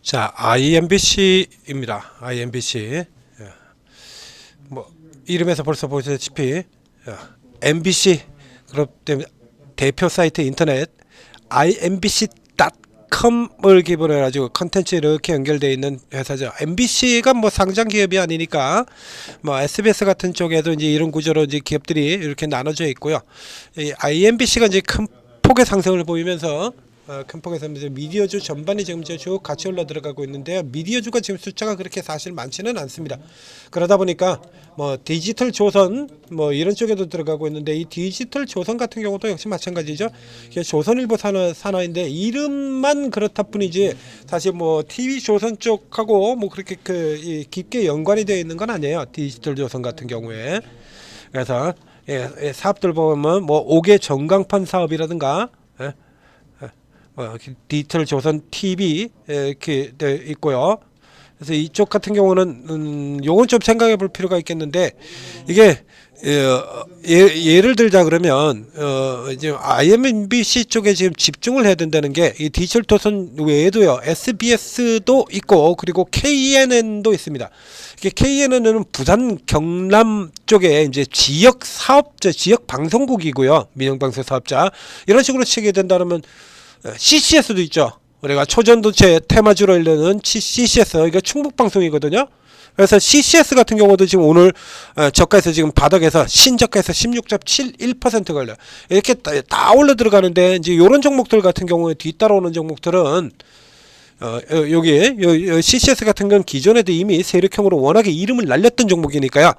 자, IMBC입니다. IMBC. 뭐 이름에서 벌써 보시다시피 MBC 그룹 때문에 대표 사이트 인터넷 imbc.com을 기본으로 해가지고 컨텐츠 이렇게 연결되어 있는 회사죠. MBC가 뭐 상장 기업이 아니니까 뭐 SBS 같은 쪽에도 이제 이런 구조로 이제 기업들이 이렇게 나눠져 있고요. 이 IMBC가 이제 큰 폭의 상승을 보이면서 큰 폭에서 미디어주 전반이 지금 쭉 같이 올라 들어가고 있는데요. 미디어주가 지금 숫자가 그렇게 사실 많지는 않습니다. 그러다 보니까 뭐 디지털 조선 뭐 이런 쪽에도 들어가고 있는데, 이 디지털 조선 같은 경우도 역시 마찬가지죠. 이게 조선일보 산하인데 이름만 그렇다 뿐이지 사실 뭐 TV 조선 쪽하고 뭐 그렇게 깊게 연관이 되어 있는 건 아니에요. 디지털 조선 같은 경우에. 그래서 사업들 보면 뭐 5개 전광판 사업이라든가 디지털 조선 TV 이렇게 돼 있고요. 그래서 이쪽 같은 경우는 요건 좀 생각해 볼 필요가 있겠는데, 이게 예를 들자 그러면 이제 IMBC 쪽에 지금 집중을 해야 된다는 게, 이 디지털 조선 외에도요 SBS도 있고 그리고 KNN도 있습니다. 이게 KNN은 부산 경남 쪽에 이제 지역 사업자, 지역 방송국이고요. 민영방송 사업자 이런 식으로 치게 된다면 CCS도 있죠. 우리가 초전도체 테마주로 일르는 CCS, 이거 충북방송이거든요. 그래서 CCS 같은 경우도 지금 오늘 저가에서 지금 바닥에서 신저가에서 16.71% 걸려. 이렇게 다 올라 들어가는데, 이제 이런 종목들 같은 경우에 뒤따라오는 종목들은 여기 CCS 같은 건 기존에도 이미 세력형으로 워낙에 이름을 날렸던 종목이니까요.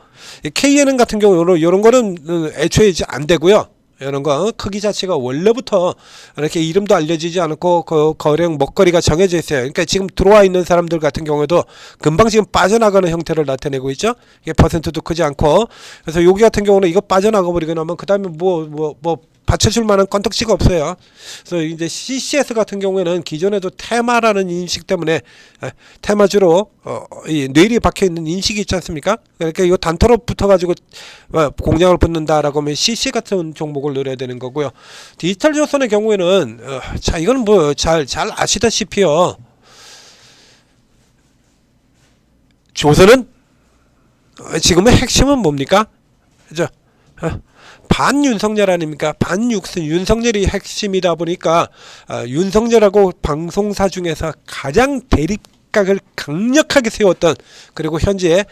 KNN 같은 경우 이런 거는 애초에 이제 안 되고요. 이런 거 크기 자체가 원래부터 이렇게 이름도 알려지지 않고 거래량 먹거리가 정해져 있어요. 그러니까 지금 들어와 있는 사람들 같은 경우에도 금방 지금 빠져나가는 형태를 나타내고 있죠. 이게 퍼센트도 크지 않고. 그래서 여기 같은 경우는 이거 빠져나가 버리고 나면 그 다음에 뭐 받쳐줄 만한 건덕지가 없어요. 그래서 이제 CCS 같은 경우에는 기존에도 테마라는 인식 때문에 테마주로 이 뇌리에 박혀 있는 인식이 있지 않습니까? 그러니까 이거 단타로 붙어가지고 공략을 붙는다라고 하면 CC 같은 종목을 노려야 되는 거고요. 디지털 조선의 경우에는 자, 이건 뭐 잘 아시다시피요. 조선은 지금의 핵심은 뭡니까? 그죠? 반윤석열 아닙니까? 윤석열이 핵심이다 보니까 윤석열하고 방송사 중에서 가장 대립각을 강력하게 세웠던, 그리고 현재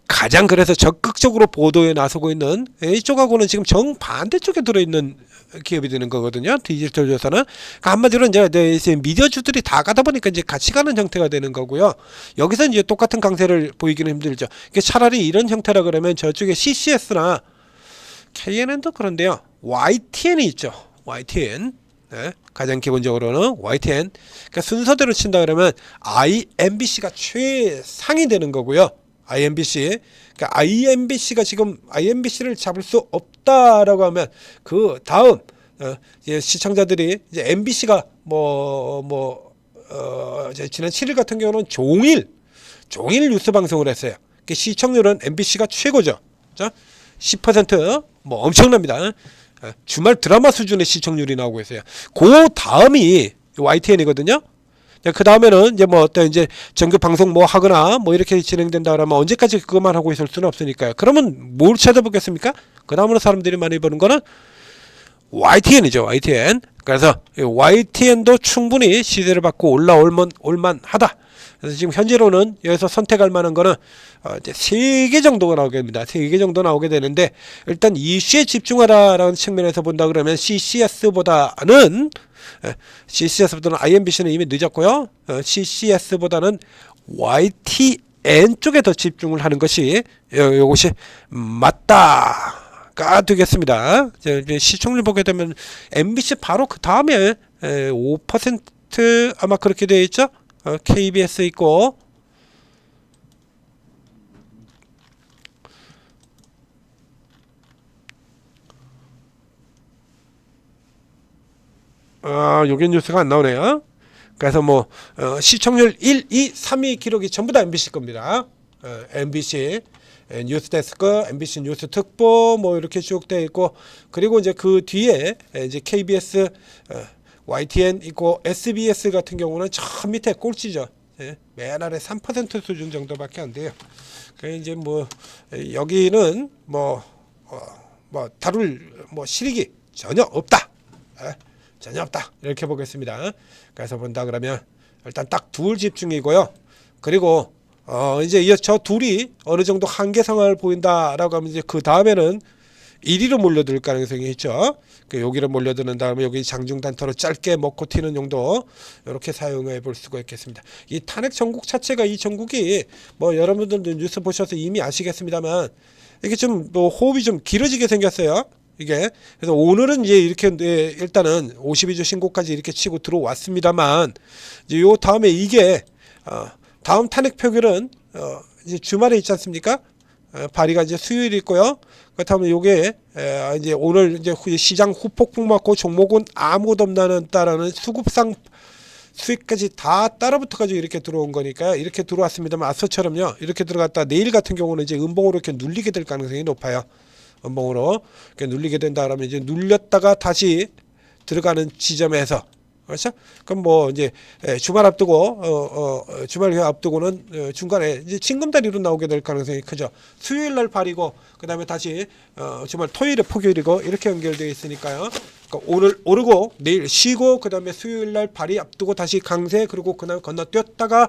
가장 그래서 적극적으로 보도에 나서고 있는 이쪽하고는 지금 정반대쪽에 들어있는 기업이 되는 거거든요. 디지털 조선은. 그러니까 한마디로 이제 미디어주들이 다 가다 보니까 이제 같이 가는 형태가 되는 거고요. 여기서 이제 똑같은 강세를 보이기는 힘들죠. 차라리 이런 형태라 그러면 저쪽에 CCS나 KNN도 그런데요. YTN이 있죠. YTN. 가장 기본적으로는 YTN. 그러니까 순서대로 친다 그러면 IMBC가 최상이 되는 거고요. IMBC. 그러니까 IMBC가 지금 IMBC를 잡을 수 없다라고 하면 그 다음 이제 시청자들이 이제 MBC가 지난 7일 같은 경우는 종일 뉴스 방송을 했어요. 그러니까 시청률은 MBC가 최고죠. 자, 10% 뭐 엄청납니다. 주말 드라마 수준의 시청률이 나오고 있어요. 그 다음이 YTN이거든요. 그 다음에는 이제 뭐 어떤 이제 정규 방송 뭐 하거나 뭐 이렇게 진행된다 그러면 언제까지 그것만 하고 있을 수는 없으니까요. 그러면 뭘 찾아보겠습니까? 그 다음으로 사람들이 많이 보는 거는 YTN이죠. YTN. 그래서 YTN도 충분히 시세를 받고 올만하다. 그래서 지금 현재로는 여기서 선택할 만한 거는 이제 3개 정도가 나오게 됩니다. 3개 정도 나오게 되는데, 일단 이슈에 집중하라라는 측면에서 본다 그러면 CCS보다는 IMBC는 이미 늦었고요. CCS보다는 YTN 쪽에 더 집중을 하는 것이 이것이 맞다가 되겠습니다. 시청률 보게 되면 MBC 바로 그 다음에 5% 아마 그렇게 되어 있죠. KBS 있고, 여기 뉴스가 안 나오네요. 그래서 뭐 시청률 1, 2, 3위 기록이 전부 다 MBC 겁니다. MBC 뉴스데스크, MBC 뉴스 특보 뭐 이렇게 쭉 되어 있고, 그리고 이제 그 뒤에 이제 KBS YTN 있고, SBS 같은 경우는 저 밑에 꼴찌죠. 맨 아래 3% 수준 정도밖에 안 돼요. 그 이제 뭐 여기는 뭐 다룰 실익이 전혀 없다. 전혀 없다. 이렇게 보겠습니다. 그래서 본다 그러면 일단 딱 둘 집중이고요. 그리고 이제 저 둘이 어느 정도 한계 상황을 보인다라고 하면 이제 그 다음에는 1위로 몰려들 가능성이 있죠. 여기로 몰려드는 다음에 여기 장중 단타로 짧게 먹고 튀는 용도 이렇게 사용해 볼 수가 있겠습니다. 이 탄핵 전국 자체가 이 전국이 뭐 여러분들도 뉴스 보셔서 이미 아시겠습니다만 이게 좀 호흡이 좀 길어지게 생겼어요. 이게 그래서 오늘은 이제 이렇게 일단은 52주 신고까지 이렇게 치고 들어왔습니다만 이제 요 다음에 이게 다음 탄핵 표결은 이제 주말에 있지 않습니까? 발의가 이제 수요일 있고요. 그렇다면 요게 이제 오늘 이제 시장 후폭풍 맞고 종목은 아무것도 없다라는 수급상 수익까지 다 따라붙어가지고 이렇게 들어온 거니까 이렇게 들어왔습니다만 앞서처럼요 이렇게 들어갔다 내일 같은 경우는 이제 음봉으로 이렇게 눌리게 될 가능성이 높아요. 음봉으로 이렇게 눌리게 된다 그러면 이제 눌렸다가 다시 들어가는 지점에서 그렇죠? 그럼 뭐 이제 주말 앞두고 주말 앞두고는 중간에 이제 징검다리로 나오게 될 가능성이 크죠. 수요일 날 발이고 그다음에 다시 주말 토요일에 포교일이고 이렇게 연결되어 있으니까요. 그러니까 오늘 오르고 내일 쉬고 그다음에 수요일 날 발이 앞두고 다시 강세 그리고 그다음에 건너뛰었다가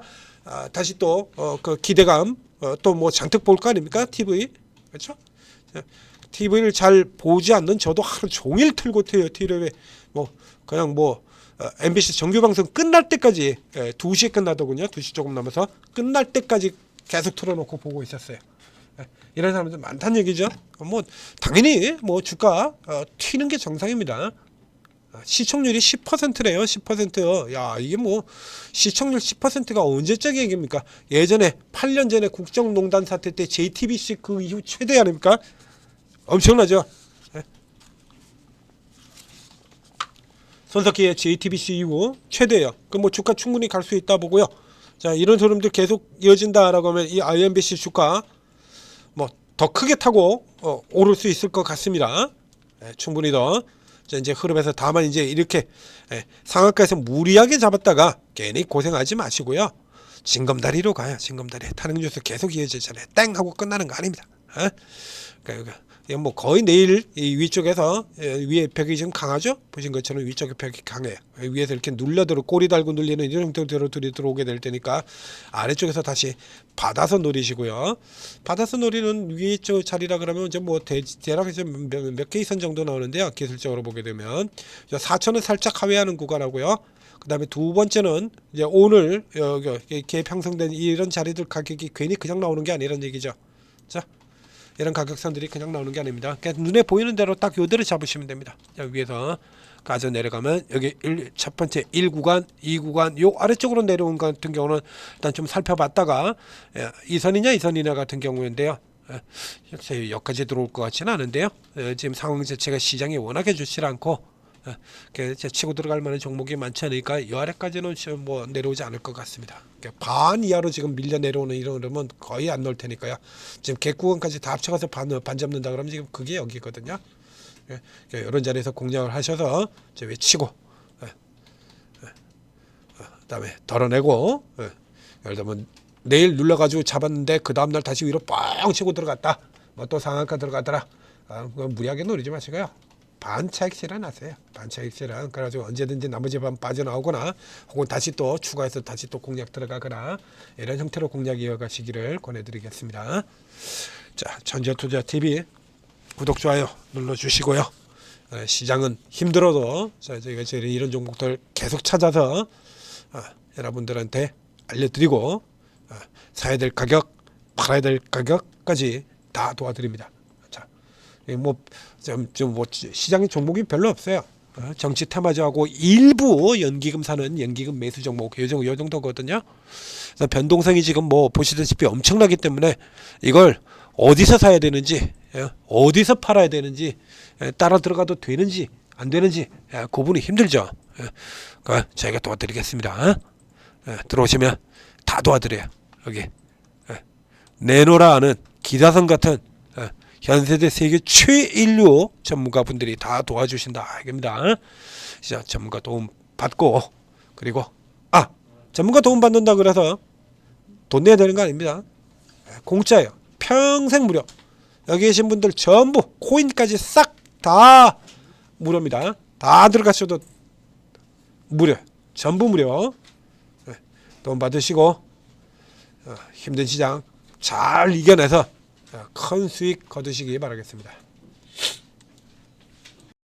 다시 또 그 기대감 또 뭐 잔뜩 볼 거 아닙니까? TV 그렇죠? TV를 잘 보지 않는 저도 하루 종일 틀고 튀어요. TV에 뭐 그냥 뭐 MBC 정규방송 끝날 때까지 2시에 끝나더군요. 2시 조금 남아서 끝날 때까지 계속 틀어놓고 보고 있었어요. 이런 사람들 많다는 얘기죠. 뭐 당연히 뭐 주가 튀는 게 정상입니다. 시청률이 10%래요. 10%요. 야 이게 뭐 시청률 10%가 언제적 얘기입니까? 예전에 8년 전에 국정농단 사태 때 JTBC 그 이후 최대 아닙니까? 엄청나죠. 손석희의 JTBC 이후 최대예요. 그 뭐 주가 충분히 갈 수 있다 보고요. 자 이런 흐름들 계속 이어진다라고 하면 이 IMBC 주가 뭐 더 크게 타고 오를 수 있을 것 같습니다. 충분히 더. 자 이제 흐름에서 다만 이제 이렇게 상한가에서 무리하게 잡았다가 괜히 고생하지 마시고요. 징검다리로 가요. 징검다리. 탄핵 뉴스 계속 이어지잖아요. 땡 하고 끝나는 거 아닙니다. 그러니까 이건 뭐 거의 내일 이 위쪽에서 위에 벽이 지금 강하죠? 보신 것처럼 위쪽에 벽이 강해요. 위에서 이렇게 눌려들어 꼬리 달고 눌리는 이런 형태로 들어오게 될 테니까 아래쪽에서 다시 받아서 노리시고요. 받아서 노리는 위쪽 자리라 그러면 이제 뭐 대략 몇 개 이선 정도 나오는데요. 기술적으로 보게 되면 4천은 살짝 하회하는 구간하고요. 그 다음에 두 번째는 이제 오늘 개입 형성된 이런 자리들 가격이 괜히 그냥 나오는 게 아니라는 얘기죠. 자. 이런 가격선들이 그냥 나오는 게 아닙니다. 그냥 눈에 보이는 대로 딱 요대로 잡으시면 됩니다. 위에서 가져 내려가면 여기 첫 번째 1구간, 2구간 요 아래쪽으로 내려온 것 같은 경우는 일단 좀 살펴봤다가 2선이냐 2선이냐 같은 경우인데요. 여기까지 들어올 것 같지는 않은데요. 지금 상황 자체가 시장이 워낙에 좋지 않고 치고 들어갈 만한 종목이 많지 않으니까 이 아래까지는 뭐 내려오지 않을 것 같습니다. 반 이하로 지금 밀려 내려오는 이런 흐름은 거의 안 나올 테니까요. 지금 객구간까지 다 합쳐가서 반 잡는다 그러면 지금 그게 여기거든요. 이런 자리에서 공략을 하셔서 외치고 그다음에 덜어내고 예를 들면 내일 눌러가지고 잡았는데 그 다음날 다시 위로 뻥 치고 들어갔다. 뭐 또 상한가 들어가더라. 무리하게 노리지 마시고요. 반차익 실현하세요. 반차익 실현. 그래가지고 언제든지 나머지 반 빠져나오거나 혹은 다시 또 추가해서 다시 또 공략 들어가거나 이런 형태로 공략 이어가시기를 권해드리겠습니다. 자, 전재투자TV 구독 좋아요 눌러주시고요. 시장은 힘들어도 저희가 이런 종목들 계속 찾아서 여러분들한테 알려드리고 사야 될 가격, 팔아야 될 가격까지 다 도와드립니다. 뭐 시장의 종목이 별로 없어요. 정치 테마주하고 일부 연기금 사는 연기금 매수 종목 요 정도거든요. 그래서 변동성이 지금 뭐 보시다시피 엄청나기 때문에 이걸 어디서 사야 되는지 어디서 팔아야 되는지 따라 들어가도 되는지 안 되는지 구분이 힘들죠. 그러니까 저희가 도와드리겠습니다. 들어오시면 다 도와드려요. 여기 내노라 하는 기사선 같은 현세대 세계 최인류 전문가분들이 다 도와주신다 이겁니다. 전문가 도움 받고 그리고 전문가 도움 받는다 그래서 돈 내야 되는 거 아닙니다. 공짜예요. 평생 무료. 여기 계신 분들 전부 코인까지 싹 다 무료입니다. 다 들어가셔도 무료. 전부 무료. 도움 받으시고 힘든 시장 잘 이겨내서 큰 수익 거두시기 바라겠습니다.